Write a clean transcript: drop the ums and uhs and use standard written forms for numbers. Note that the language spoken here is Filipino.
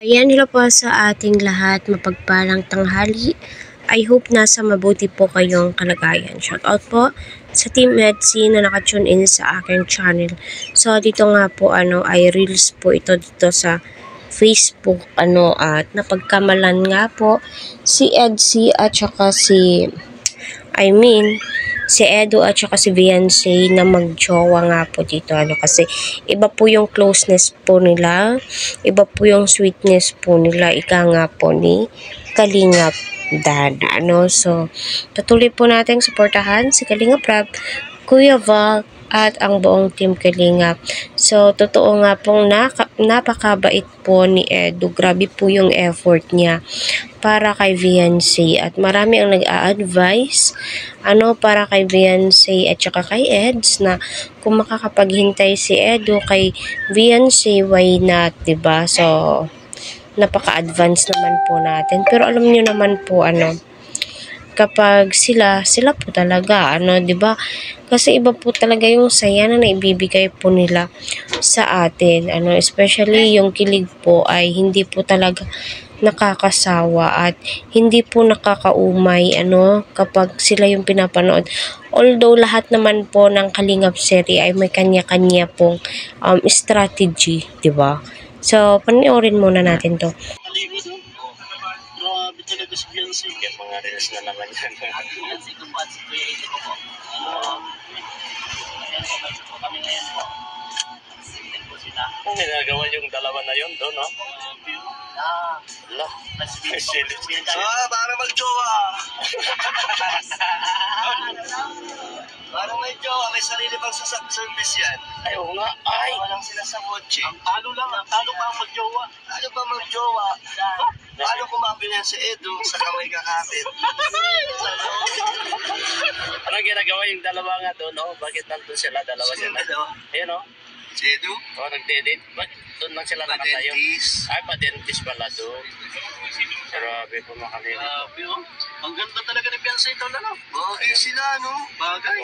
Ayan, hello po sa ating lahat. Mapagpalang tanghali. I hope nasa mabuti po kayong kalagayan. Shoutout po sa Team Etsy na nakatune in sa aking channel. So, dito nga po, ay reels po ito dito sa Facebook, at napagkamalan nga po si Etsy at saka si Edo at saka si Beyonce na magjowa nga po dito, kasi iba po yung closeness po nila, iba po yung sweetness po nila, ika nga po ni Kalingap Dad, so patuloy po nating suportahan si Kalingap Rab, Kuya Val, at ang buong team Kalingap. So, totoo nga pong napakabait po ni Edo. Grabe po yung effort niya para kay Beyonce. At marami ang nag-a-advise para kay Beyonce at saka kay Eds na kung makakapaghintay si Edo kay Beyonce, why not, diba? So, napaka-advance naman po natin. Pero alam niyo naman po, kapag sila po talaga, 'di ba? Kasi iba po talaga yung saya na naibibigay po nila sa atin, especially yung kilig po ay hindi po talaga nakakasawa at hindi po nakakaumay, kapag sila yung pinapanood. Although lahat naman po ng Kalingap serie ay may kanya-kanya pong strategy, 'di ba? So, panoorin muna natin 'to. Grabe talaga si Beyonce. Yung mga reels na naman yan. Beyonce ko po at si Kuya Ito ko po. Kami ngayon po. Sintin po sila. Kung ginagawa yung dalawa na yun doon, no? Ala. Para mag-jowa. Parang may jowa, may sarili pang service yan. Ay, oo nga. Ay, walang sila sa kotse. Ang talo lang, ang talo pa ang mag-jowa. Ano pa mag-jowa? Paano kumapin yan si Edo sa kamay kakapit? Ano ginagawa yung dalawa nga doon, no? Bakit nandun sila, dalawa sila? Ayun, no? Si Edo? Oo, nagde-date. Bakit doon lang sila nakatayo? Pa-dentist. Ay, pa-dentist pala doon. Grabe po makamili. Grabe, oh. Ang ganda talaga ni Beyonce ito, no? Bagay sila, no? Bagay.